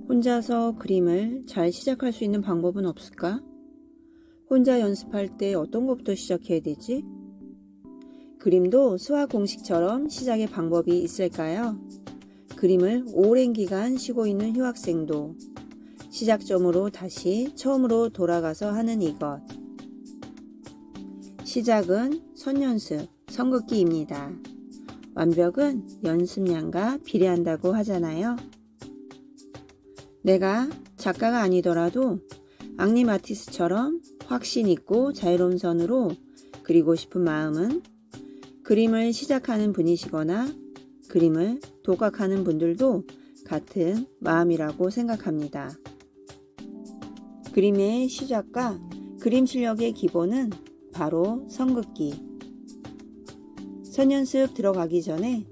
혼자서 그림을 잘 시작할 수 있는 방법은 없을까? 혼자 연습할 때 어떤 것부터 시작해야 되지? 그림도 수학 공식처럼 시작의 방법이 있을까요? 그림을 오랜 기간 쉬고 있는 휴학생도 시작점으로 다시 처음으로 돌아가서 하는 이것. 시작은 선연습, 선긋기입니다. 완벽은 연습량과 비례한다고 하잖아요. 내가 작가가 아니더라도 앙리 마티스처럼 확신 있고 자유로운 선으로 그리고 싶은 마음은 그림을 시작하는 분이시거나 그림을 독학하는 분들도 같은 마음이라고 생각합니다. 그림의 시작과 그림 실력의 기본은 바로 선긋기. 선연습 들어가기 전에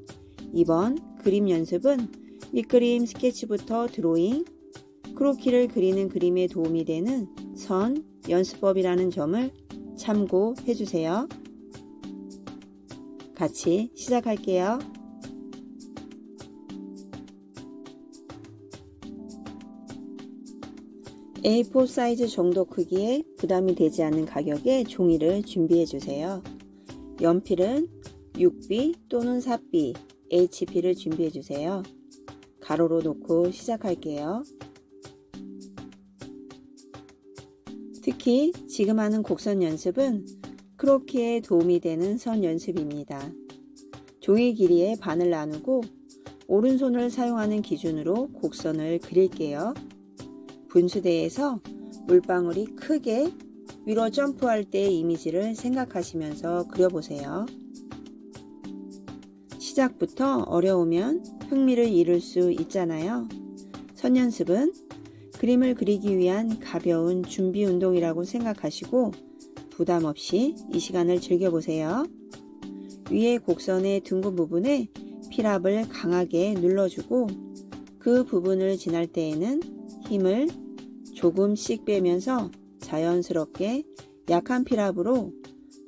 이번 그림 연습은 밑그림 스케치부터 드로잉, 크로키를 그리는 그림에 도움이 되는 선 연습법이라는 점을 참고해 주세요. 같이 시작할게요. A4 사이즈 정도 크기에 부담이 되지 않는 가격의 종이를 준비해 주세요. 연필은 6B 또는 4B, HP를 준비해 주세요. 가로로 놓고 시작할게요. 특히 지금 하는 곡선 연습은 크로키에 도움이 되는 선 연습입니다. 종이 길이의 반을 나누고 오른손을 사용하는 기준으로 곡선을 그릴게요. 분수대에서 물방울이 크게 위로 점프할 때의 이미지를 생각하시면서 그려보세요. 시작부터 어려우면 흥미를 잃을 수 있잖아요. 선 연습은 그림을 그리기 위한 가벼운 준비 운동이라고 생각하시고 부담 없이 이 시간을 즐겨보세요. 위에 곡선의 둥근 부분에 필압을 강하게 눌러주고 그 부분을 지날 때에는 힘을 조금씩 빼면서 자연스럽게 약한 필압으로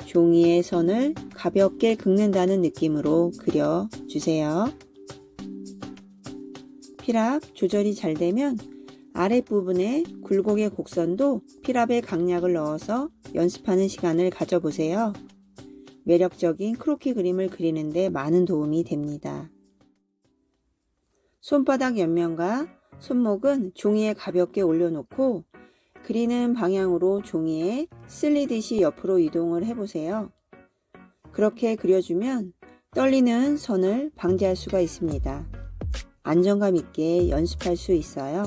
종이의 선을 가볍게 긁는다는 느낌으로 그려주세요. 필압 조절이 잘 되면 아랫부분에 굴곡의 곡선도 필압에 강약을 넣어서 연습하는 시간을 가져보세요. 매력적인 크로키 그림을 그리는데 많은 도움이 됩니다. 손바닥 옆면과 손목은 종이에 가볍게 올려놓고 그리는 방향으로 종이에 쓸리듯이 옆으로 이동을 해보세요. 그렇게 그려주면 떨리는 선을 방지할 수가 있습니다. 안정감 있게 연습할 수 있어요.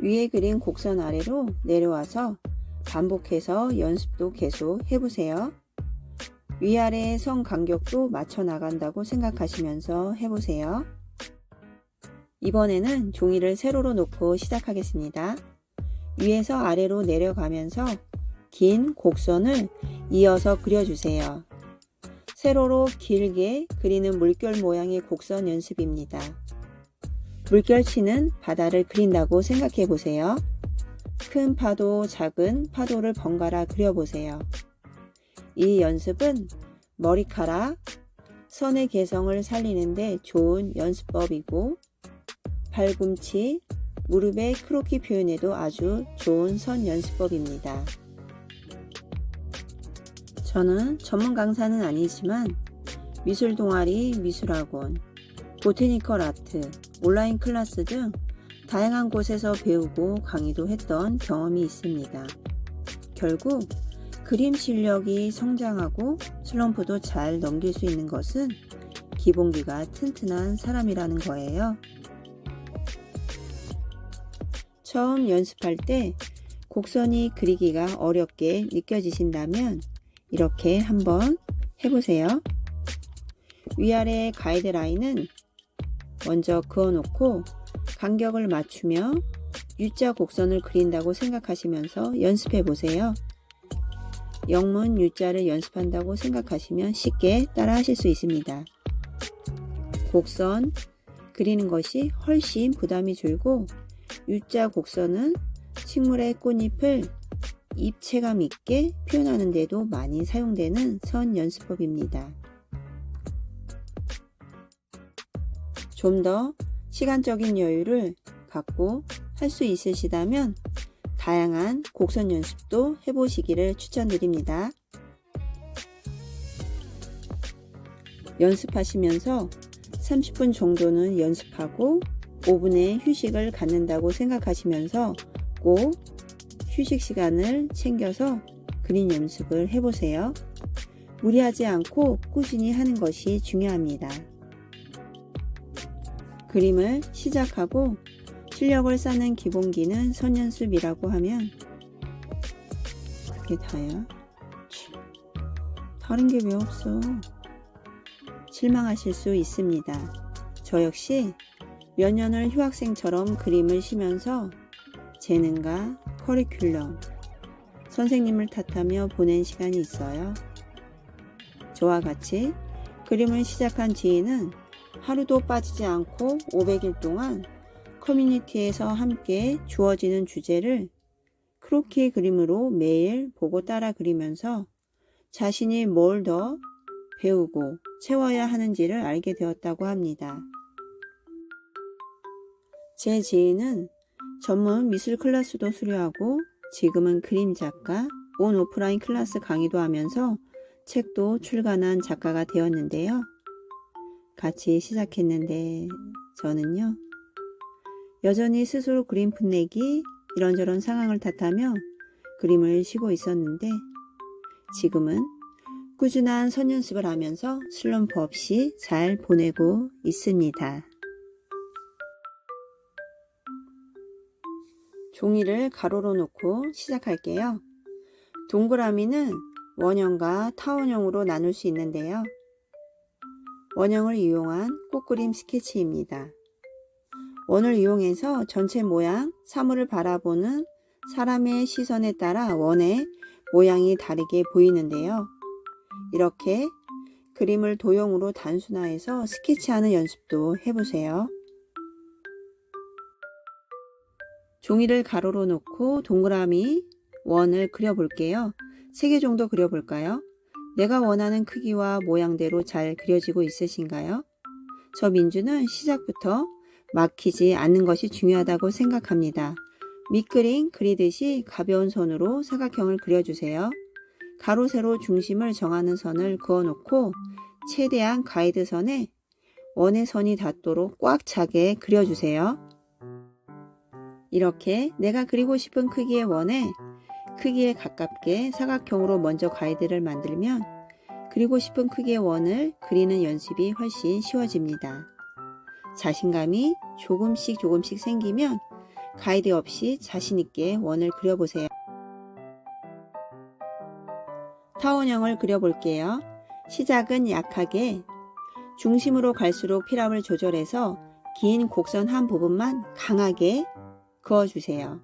위에 그린 곡선 아래로 내려와서 반복해서 연습도 계속 해보세요. 위아래의 선 간격도 맞춰 나간다고 생각하시면서 해보세요. 이번에는 종이를 세로로 놓고 시작하겠습니다. 위에서 아래로 내려가면서 긴 곡선을 이어서 그려주세요. 세로로 길게 그리는 물결 모양의 곡선 연습입니다. 물결치는 바다를 그린다고 생각해 보세요. 큰 파도, 작은 파도를 번갈아 그려보세요. 이 연습은 머리카락, 선의 개성을 살리는데 좋은 연습법이고 팔꿈치, 무릎의 크로키 표현에도 아주 좋은 선 연습법입니다. 저는 전문 강사는 아니지만 미술 동아리, 미술학원, 보테니컬 아트, 온라인 클래스 등 다양한 곳에서 배우고 강의도 했던 경험이 있습니다. 결국 그림 실력이 성장하고 슬럼프도 잘 넘길 수 있는 것은 기본기가 튼튼한 사람이라는 거예요. 처음 연습할 때 곡선이 그리기가 어렵게 느껴지신다면 이렇게 한번 해보세요. 위아래 가이드라인은 먼저 그어놓고 간격을 맞추며 U자 곡선을 그린다고 생각하시면서 연습해 보세요. 영문 U자를 연습한다고 생각하시면 쉽게 따라 하실 수 있습니다. 곡선 그리는 것이 훨씬 부담이 줄고 U자 곡선은 식물의 꽃잎을 입체감 있게 표현하는 데도 많이 사용되는 선 연습법입니다. 좀 더 시간적인 여유를 갖고 할 수 있으시다면 다양한 곡선 연습도 해보시기를 추천드립니다. 연습하시면서 30분 정도는 연습하고 5분의 휴식을 갖는다고 생각하시면서 꼭 휴식 시간을 챙겨서 그림 연습을 해보세요. 무리하지 않고 꾸준히 하는 것이 중요합니다. 그림을 시작하고 실력을 쌓는 기본기는 선연습이라고 하면 그게 다야? 다른 게 왜 없어? 실망하실 수 있습니다. 저 역시 몇 년을 휴학생처럼 그림을 쉬면서 재능과 커리큘럼, 선생님을 탓하며 보낸 시간이 있어요. 저와 같이 그림을 시작한 지인은 하루도 빠지지 않고 500일 동안 커뮤니티에서 함께 주어지는 주제를 크로키 그림으로 매일 보고 따라 그리면서 자신이 뭘 더 배우고 채워야 하는지를 알게 되었다고 합니다. 제 지인은 전문 미술 클래스도 수료하고 지금은 그림 작가, 온 오프라인 클래스 강의도 하면서 책도 출간한 작가가 되었는데요. 같이 시작했는데 저는요, 여전히 스스로 그림 풋내기, 이런저런 상황을 탓하며 그림을 쉬고 있었는데 지금은 꾸준한 선연습을 하면서 슬럼프 없이 잘 보내고 있습니다. 종이를 가로로 놓고 시작할게요. 동그라미는 원형과 타원형으로 나눌 수 있는데요. 원형을 이용한 꽃그림 스케치입니다. 원을 이용해서 전체 모양, 사물을 바라보는 사람의 시선에 따라 원의 모양이 다르게 보이는데요. 이렇게 그림을 도형으로 단순화해서 스케치하는 연습도 해보세요. 종이를 가로로 놓고 동그라미 원을 그려볼게요. 3개 정도 그려볼까요? 내가 원하는 크기와 모양대로 잘 그려지고 있으신가요? 저 민주는 시작부터 막히지 않는 것이 중요하다고 생각합니다. 밑그림 그리듯이 가벼운 손으로 사각형을 그려주세요. 가로, 세로 중심을 정하는 선을 그어놓고 최대한 가이드선에 원의 선이 닿도록 꽉 차게 그려주세요. 이렇게 내가 그리고 싶은 크기의 원에 크기에 가깝게 사각형으로 먼저 가이드를 만들면 그리고 싶은 크기의 원을 그리는 연습이 훨씬 쉬워집니다. 자신감이 조금씩 생기면 가이드 없이 자신있게 원을 그려보세요. 타원형을 그려볼게요. 시작은 약하게 중심으로 갈수록 피랍을 조절해서 긴 곡선 한 부분만 강하게 그어주세요.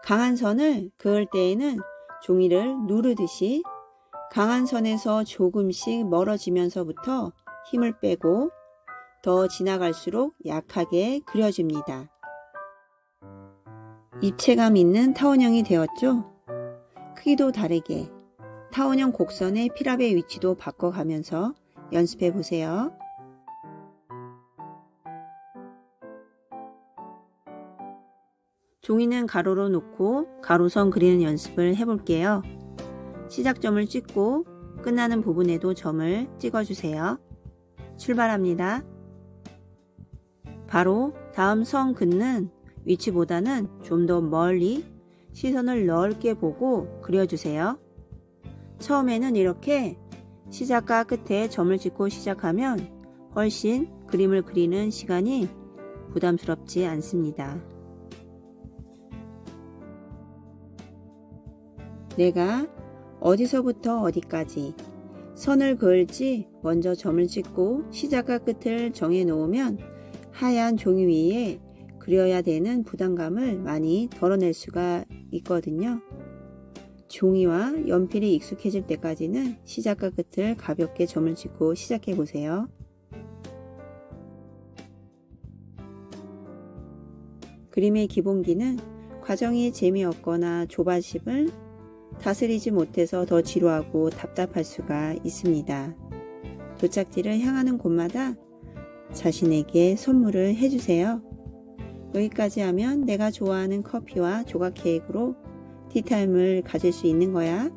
강한 선을 그을 때에는 종이를 누르듯이 강한 선에서 조금씩 멀어지면서부터 힘을 빼고 더 지나갈수록 약하게 그려줍니다. 입체감 있는 타원형이 되었죠? 크기도 다르게 타원형 곡선의 피랍의 위치도 바꿔가면서 연습해 보세요. 종이는 가로로 놓고 가로선 그리는 연습을 해볼게요. 시작점을 찍고 끝나는 부분에도 점을 찍어주세요. 출발합니다. 바로 다음 선 긋는 위치보다는 좀 더 멀리 시선을 넓게 보고 그려주세요. 처음에는 이렇게 시작과 끝에 점을 찍고 시작하면 훨씬 그림을 그리는 시간이 부담스럽지 않습니다. 내가 어디서부터 어디까지 선을 그을지 먼저 점을 찍고 시작과 끝을 정해 놓으면 하얀 종이 위에 그려야 되는 부담감을 많이 덜어낼 수가 있거든요. 종이와 연필이 익숙해질 때까지는 시작과 끝을 가볍게 점을 찍고 시작해 보세요. 그림의 기본기는 과정이 재미없거나 조바심을 다스리지 못해서 더 지루하고 답답할 수가 있습니다. 도착지를 향하는 곳마다 자신에게 선물을 해주세요. 여기까지 하면 내가 좋아하는 커피와 조각 케이크로 티타임을 가질 수 있는 거야.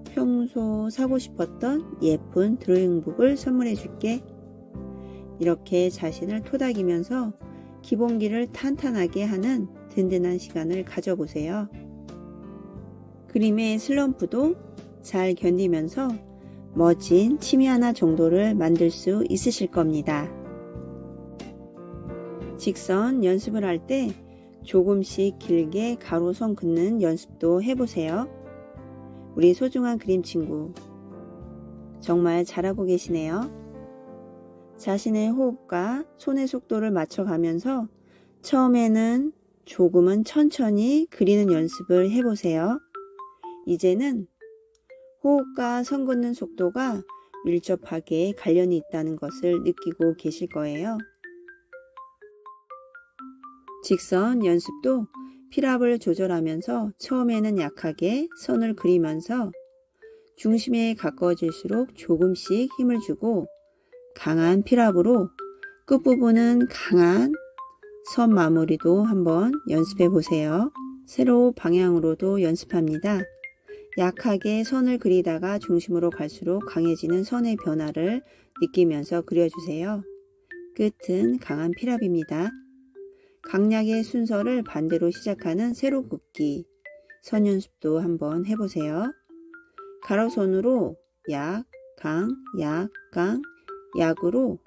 평소 사고 싶었던 예쁜 드로잉북을 선물해 줄게. 이렇게 자신을 토닥이면서 기본기를 탄탄하게 하는 든든한 시간을 가져보세요. 그림의 슬럼프도 잘 견디면서 멋진 취미 하나 정도를 만들 수 있으실 겁니다. 직선 연습을 할 때 조금씩 길게 가로선 긋는 연습도 해보세요. 우리 소중한 그림 친구, 정말 잘하고 계시네요. 자신의 호흡과 손의 속도를 맞춰가면서 처음에는 조금은 천천히 그리는 연습을 해보세요. 이제는 호흡과 선 긋는 속도가 밀접하게 관련이 있다는 것을 느끼고 계실 거예요. 직선 연습도 필압을 조절하면서 처음에는 약하게 선을 그리면서 중심에 가까워질수록 조금씩 힘을 주고 강한 필압으로 끝부분은 강한 선 마무리도 한번 연습해 보세요. 세로 방향으로도 연습합니다. 약하게 선을 그리다가 중심으로 갈수록 강해지는 선의 변화를 느끼면서 그려주세요. 끝은 강한 필압입니다. 강약의 순서를 반대로 시작하는 세로 긋기 선 연습도 한번 해보세요. 가로선으로 약, 강, 약, 강, 약으로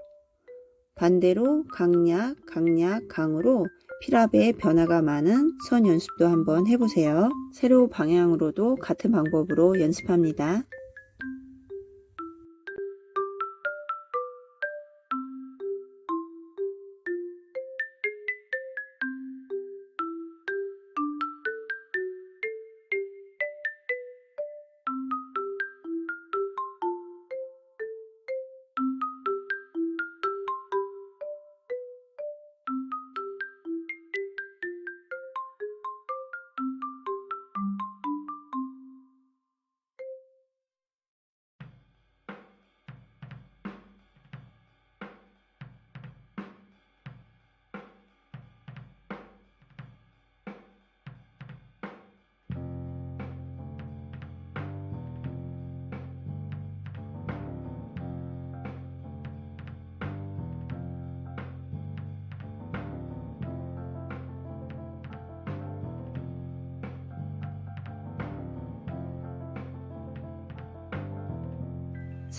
반대로 강약, 강약, 강으로 필압의 변화가 많은 선 연습도 한번 해보세요. 세로 방향으로도 같은 방법으로 연습합니다.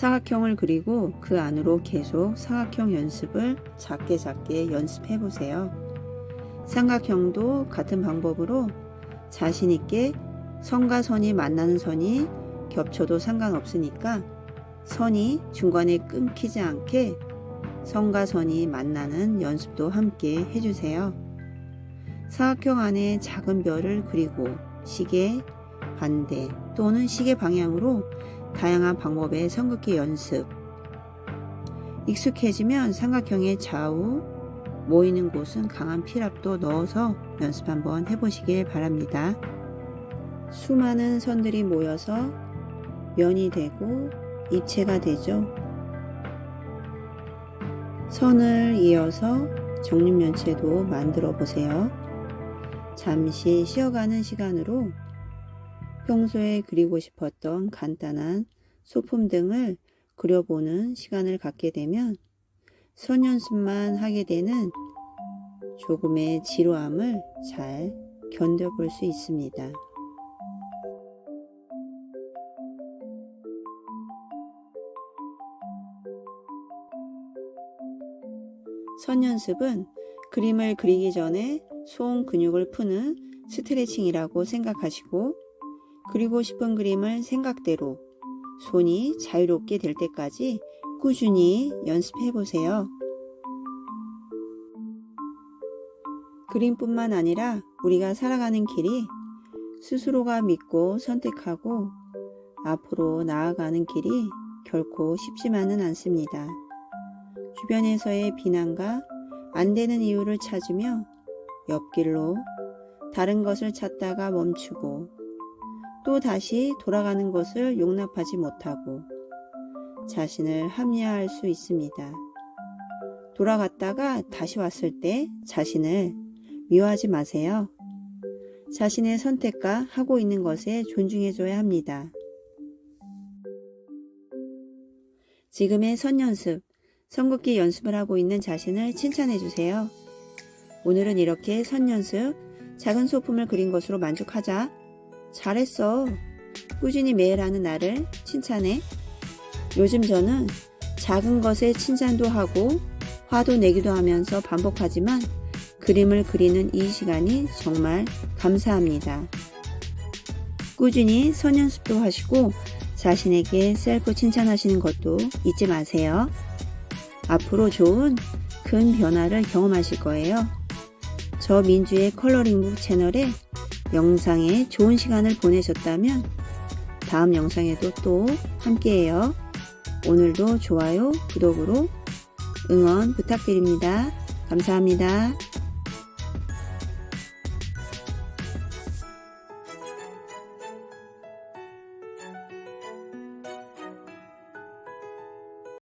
사각형을 그리고 그 안으로 계속 사각형 연습을 작게 연습해 보세요. 삼각형도 같은 방법으로 자신 있게 선과 선이 만나는 선이 겹쳐도 상관없으니까 선이 중간에 끊기지 않게 선과 선이 만나는 연습도 함께 해주세요. 사각형 안에 작은 별을 그리고 시계 반대 또는 시계 방향으로 다양한 방법의 선긋기 연습. 익숙해지면 삼각형의 좌우 모이는 곳은 강한 필압도 넣어서 연습 한번 해보시길 바랍니다. 수많은 선들이 모여서 면이 되고 입체가 되죠. 선을 이어서 정육면체도 만들어 보세요. 잠시 쉬어가는 시간으로 평소에 그리고 싶었던 간단한 소품 등을 그려보는 시간을 갖게 되면 선 연습만 하게 되는 조금의 지루함을 잘 견뎌볼 수 있습니다. 선 연습은 그림을 그리기 전에 손 근육을 푸는 스트레칭이라고 생각하시고 그리고 싶은 그림을 생각대로 손이 자유롭게 될 때까지 꾸준히 연습해 보세요. 그림뿐만 아니라 우리가 살아가는 길이 스스로가 믿고 선택하고 앞으로 나아가는 길이 결코 쉽지만은 않습니다. 주변에서의 비난과 안 되는 이유를 찾으며 옆길로 다른 것을 찾다가 멈추고 또 다시 돌아가는 것을 용납하지 못하고 자신을 합리화할 수 있습니다. 돌아갔다가 다시 왔을 때 자신을 미워하지 마세요. 자신의 선택과 하고 있는 것에 존중해줘야 합니다. 지금의 선연습, 선긋기 연습을 하고 있는 자신을 칭찬해주세요. 오늘은 이렇게 선연습, 작은 소품을 그린 것으로 만족하자. 잘했어. 꾸준히 매일 하는 나를 칭찬해. 요즘 저는 작은 것에 칭찬도 하고 화도 내기도 하면서 반복하지만 그림을 그리는 이 시간이 정말 감사합니다. 꾸준히 선연습도 하시고 자신에게 셀프 칭찬하시는 것도 잊지 마세요. 앞으로 좋은 큰 변화를 경험하실 거예요. 저 민주의 컬러링북 채널에 영상에 좋은 시간을 보내셨다면 다음 영상에도 또 함께해요. 오늘도 좋아요, 구독으로 응원 부탁드립니다. 감사합니다.